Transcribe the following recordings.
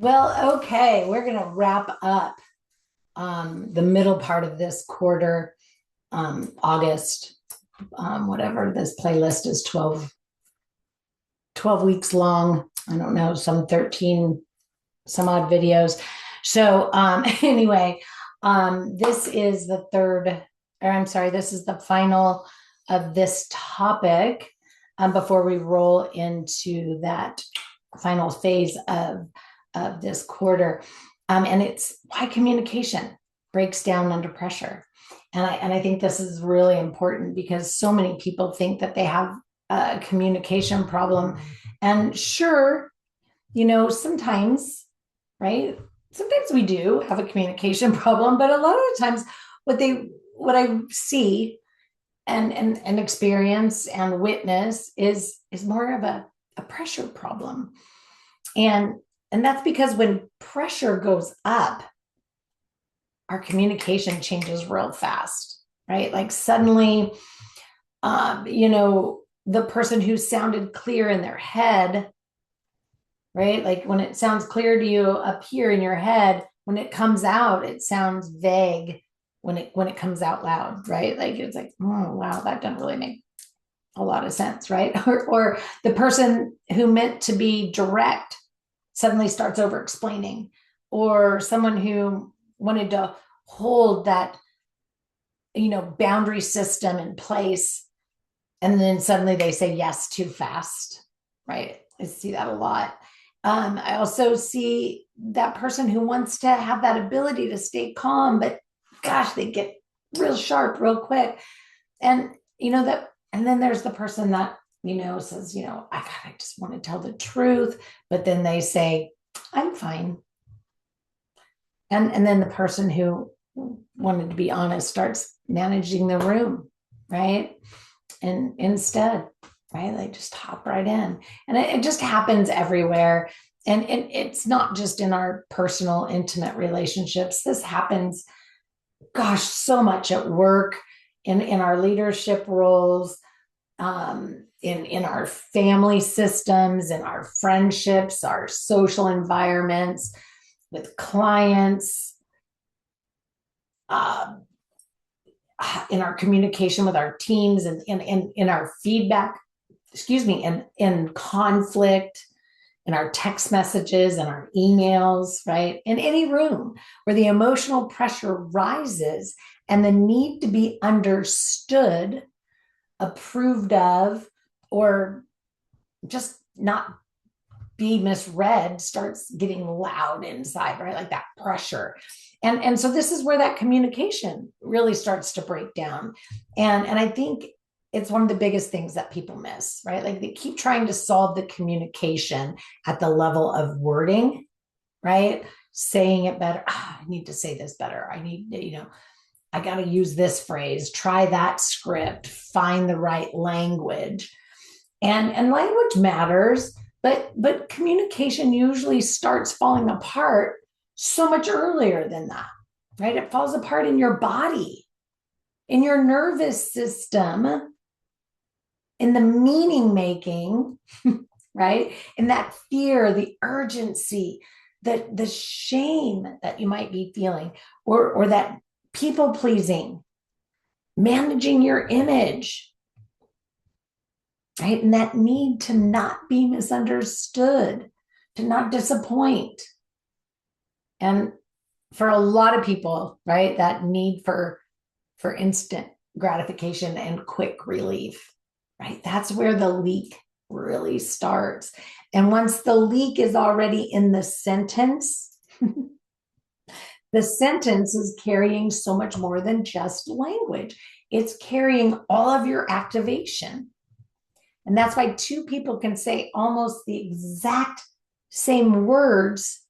Well, okay, we're going to wrap up the middle part of this quarter, August, whatever this playlist is, 12 weeks long. I don't know, some 13 some odd videos. So anyway, this is the third, or I'm sorry, this is the final of this topic before we roll into that final phase of this quarter. And it's why communication breaks down under pressure. And I think this is really important because so many people think that they have a communication problem. And sure, sometimes, right? Sometimes we do have a communication problem, but a lot of the times what I see and experience and witness is more of a pressure problem. And and that's because when pressure goes up, our communication changes real fast, right? Like suddenly, the person who sounded clear in their head, right? Like when it sounds clear to you up here in your head, when it comes out, it sounds vague when it comes out loud, right? Like it's like, oh wow, that doesn't really make a lot of sense, right? Or the person who meant to be direct suddenly starts over explaining, or someone who wanted to hold that boundary system in place, and then suddenly they say yes too fast, right? I see that a lot. I also see that person who wants to have that ability to stay calm, but gosh, they get real sharp real quick. And that, and then there's the person that says, I just want to tell the truth, but then they say, I'm fine. And then the person who wanted to be honest starts managing the room, right? And instead, right, they just hop right in. And it just happens everywhere. And it's not just in our personal, intimate relationships. This happens, gosh, so much at work, in our leadership roles, in our family systems, in our friendships, our social environments, with clients, uh, in our communication with our teams, and in our feedback, excuse me, in conflict, in our text messages and our emails, right? In any room where the emotional pressure rises and the need to be understood, approved of, or just not be misread starts getting loud inside, right? Like that pressure. And so this is where that communication really starts to break down. And I think it's one of the biggest things that people miss, right? Like they keep trying to solve the communication at the level of wording, right? Saying it better. I need to say this better. I need to, I got to use this phrase, try that script, find the right language. And language matters, but communication usually starts falling apart so much earlier than that, right? It falls apart in your body, in your nervous system, in the meaning making, right? In that fear, the urgency, the shame that you might be feeling, or that people pleasing, managing your image, right? And that need to not be misunderstood, to not disappoint. And for a lot of people, right, that need for instant gratification and quick relief, right? That's where the leak really starts. And once the leak is already in the sentence, the sentence is carrying so much more than just language. It's carrying all of your activation. And that's why two people can say almost the exact same words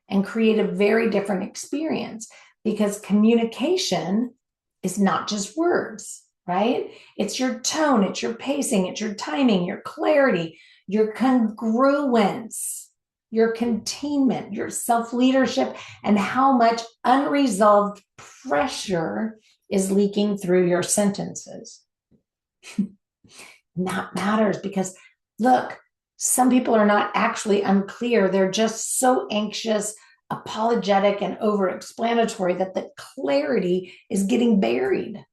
and create a very different experience, because communication is not just words, right? It's your tone, it's your pacing, it's your timing, your clarity, your congruence, your containment, your self-leadership, and how much unresolved pressure is leaking through your sentences. And that matters because, look, Some people are not actually unclear. They're just so anxious, apologetic, and over explanatory that the clarity is getting buried.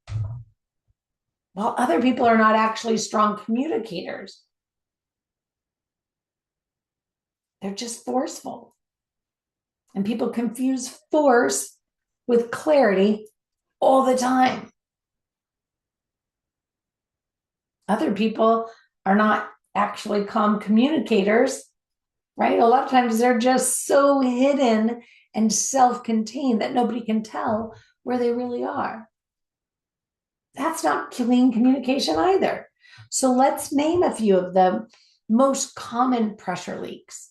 While other people are not actually strong communicators. They're just forceful. And people confuse force with clarity all the time. Other people are not actually calm communicators, right? A lot of times they're just so hidden and self-contained that nobody can tell where they really are. That's not clean communication either. So let's name a few of the most common pressure leaks.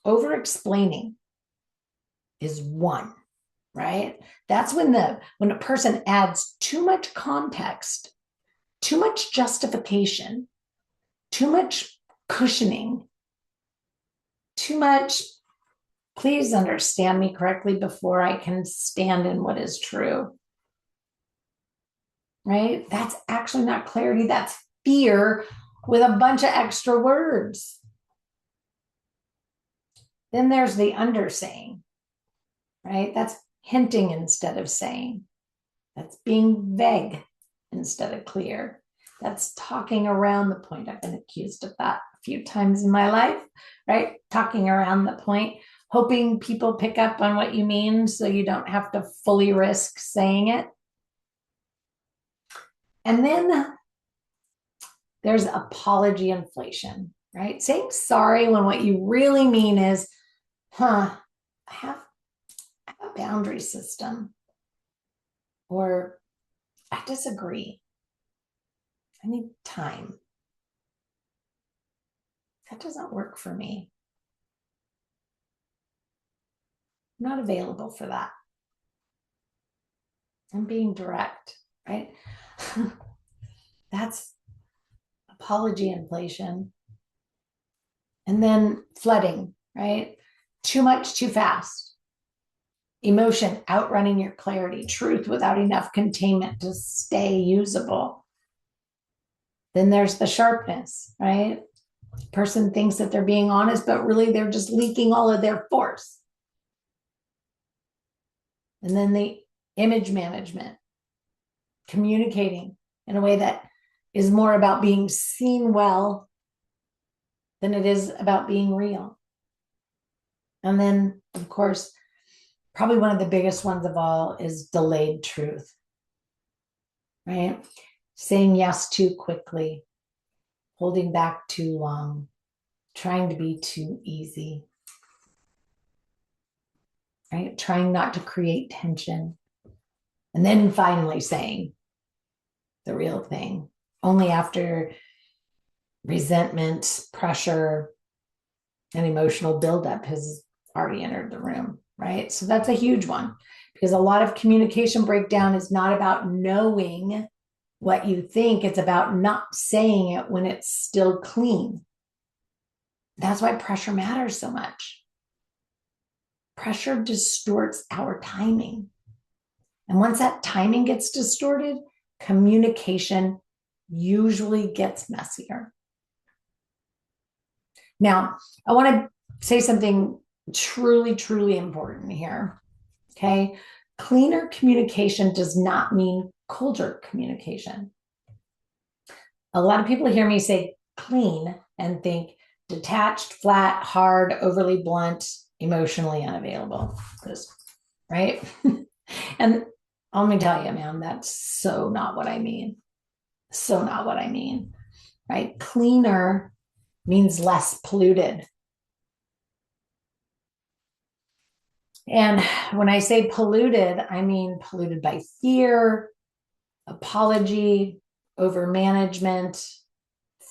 Over-explaining is one, right? That's when a person adds too much context, too much justification, too much cushioning, too much, please understand me correctly before I can stand in what is true. Right? That's actually not clarity. That's fear with a bunch of extra words. Then there's the undersaying, right? That's hinting instead of saying. That's being vague instead of clear. That's talking around the point. I've been accused of that a few times in my life, right? Talking around the point, hoping people pick up on what you mean so you don't have to fully risk saying it. And then there's apology inflation, right? Saying sorry when what you really mean is, I have a boundary system, or I disagree. I need time. That doesn't work for me. I'm not available for that. I'm being direct, right? That's apology inflation. And then flooding, right? Too much, too fast. Emotion outrunning your clarity. Truth without enough containment to stay usable. Then there's the sharpness, right? Person thinks that they're being honest, but really they're just leaking all of their force. And then the image management, communicating in a way that is more about being seen well than it is about being real. And then, of course, probably one of the biggest ones of all is delayed truth, right? Saying yes too quickly, holding back too long, trying to be too easy, right? Trying not to create tension. And then finally saying the real thing, only after resentment, pressure, and emotional buildup has already entered the room, right? So that's a huge one, because a lot of communication breakdown is not about knowing what you think. It's about not saying it when it's still clean. That's why pressure matters so much. Pressure distorts our timing. And once that timing gets distorted, communication usually gets messier. Now, I want to say something truly, truly important here. Okay. Cleaner communication does not mean colder communication. A lot of people hear me say clean and think detached, flat, hard, overly blunt, emotionally unavailable. Right? And let me tell you, man, that's so not what I mean. So not what I mean. Right? Cleaner means less polluted. And when I say polluted, I mean polluted by fear, apology, overmanagement,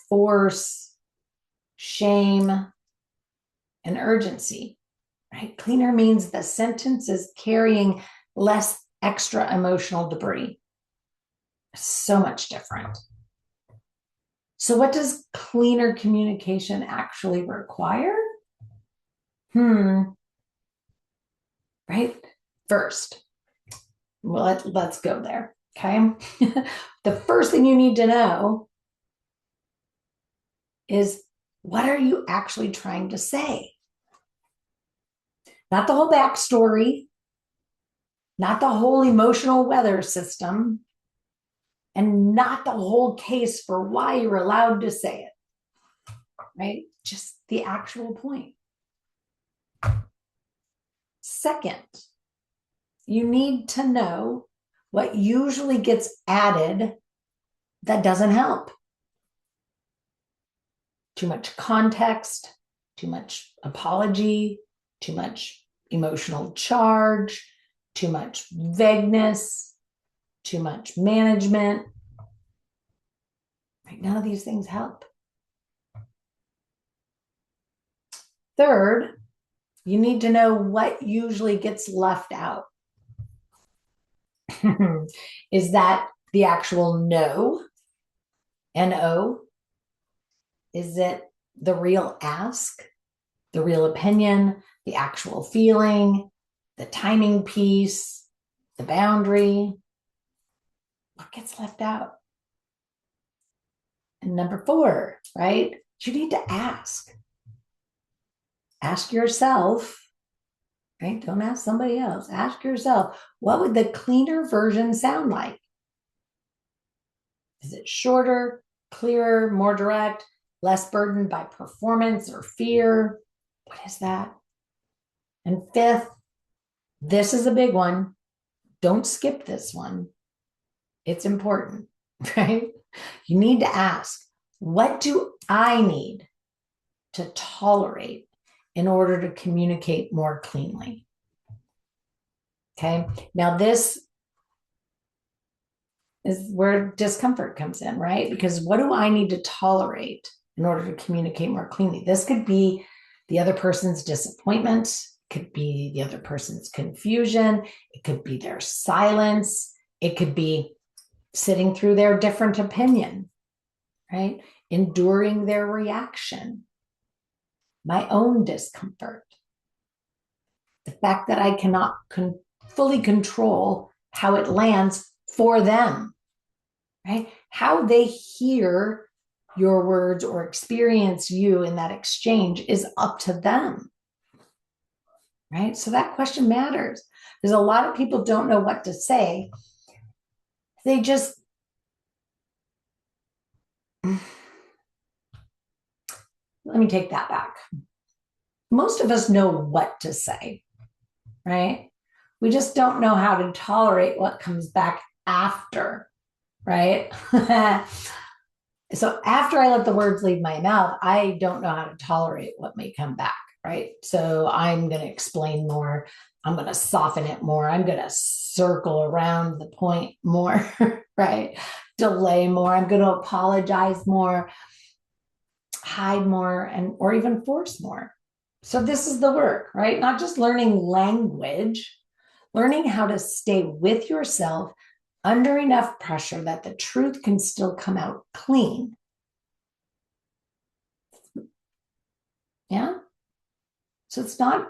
force, shame, and urgency, right? Cleaner means the sentence is carrying less extra emotional debris. So much different. So what does cleaner communication actually require? Right? First, well, let's go there. Okay. The first thing you need to know is What are you actually trying to say? Not the whole backstory, not the whole emotional weather system, and not the whole case for why you're allowed to say it, right? Just the actual point. Second, you need to know what usually gets added that doesn't help. Too much context, too much apology, too much emotional charge, too much vagueness, too much management. Right? None of these things help. Third, you need to know what usually gets left out. Is that the actual no? N-O? Is it the real ask, the real opinion, the actual feeling, the timing piece, the boundary? What gets left out? And number 4, right? You need to ask. Ask yourself, right? Don't ask somebody else. Ask yourself, what would the cleaner version sound like? Is it shorter, clearer, more direct, less burdened by performance or fear? What is that? And 5th, this is a big one. Don't skip this one. It's important, right? You need to ask, what do I need to tolerate in order to communicate more cleanly? Okay. Now, this is where discomfort comes in, right? Because what do I need to tolerate in order to communicate more cleanly? This could be the other person's disappointment, it could be the other person's confusion, it could be their silence, it could be sitting through their different opinion, right? Enduring their reaction, my own discomfort, the fact that I cannot fully control how it lands for them, right? How they hear your words or experience you in that exchange is up to them, right? So that question matters because a lot of people don't know what to say. They just, let me take that back. Most of us know what to say, right? We just don't know how to tolerate what comes back after, right? So after I let the words leave my mouth, I don't know how to tolerate what may come back, right? So I'm going to explain more. I'm going to soften it more. I'm going to circle around the point more, right? Delay more. I'm going to apologize more, hide more, and or even force more. So this is the work, right? Not just learning language, learning how to stay with yourself under enough pressure that the truth can still come out clean. Yeah. So it's not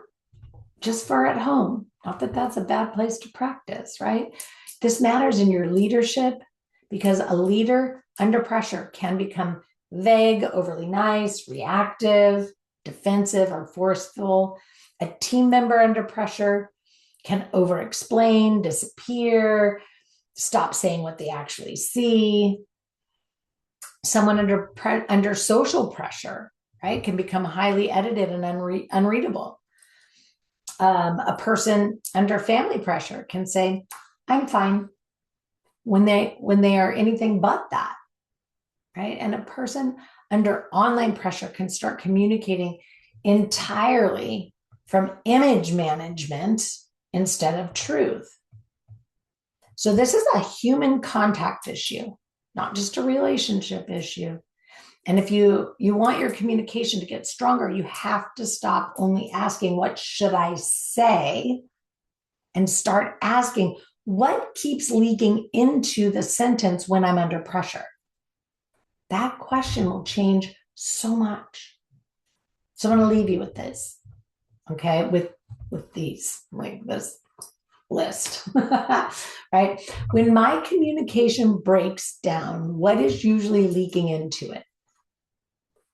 just for at home. Not that that's a bad place to practice, right? This matters in your leadership because a leader under pressure can become vague, overly nice, reactive, defensive, or forceful. A team member under pressure can over-explain, disappear, stop saying what they actually see. Someone under social pressure, right, can become highly edited and unreadable. A person under family pressure can say, "I'm fine," when they are anything but that, right? And a person under online pressure can start communicating entirely from image management instead of truth. So this is a human contact issue, not just a relationship issue. And if you want your communication to get stronger, you have to stop only asking, what should I say? And start asking, what keeps leaking into the sentence when I'm under pressure? That question will change so much. So I'm going to leave you with this, okay? With these, like this list, right? When my communication breaks down, what is usually leaking into it?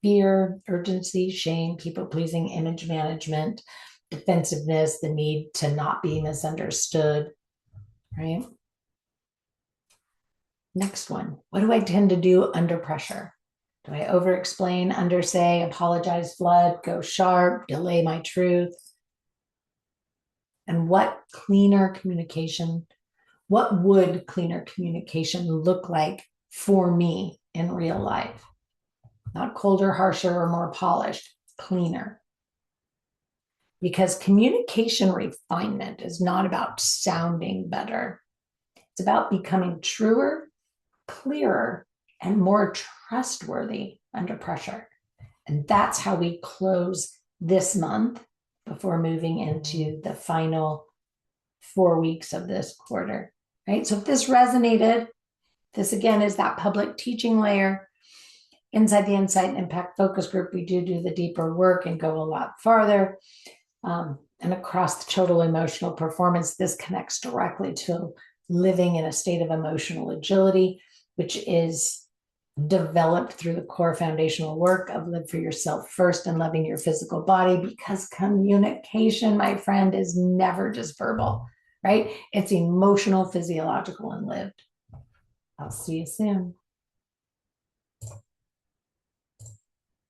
fear, urgency, shame, people pleasing, image management, defensiveness, the need to not be misunderstood, right? Next one. What do I tend to do under pressure? Do I over explain, undersay, apologize, flood, go sharp, delay my truth? And what would cleaner communication look like for me in real life? Not colder, harsher, or more polished, cleaner. Because communication refinement is not about sounding better. It's about becoming truer, clearer, and more trustworthy under pressure. And that's how we close this month before moving into the final 4 weeks of this quarter, right? So if this resonated, this again is that public teaching layer. Inside the Insight and Impact Focus Group, we do the deeper work and go a lot farther. And across the total emotional performance, this connects directly to living in a state of emotional agility, which is developed through the core foundational work of live for yourself first and loving your physical body, because communication, my friend, is never just verbal, right? It's emotional, physiological, and lived. I'll see you soon.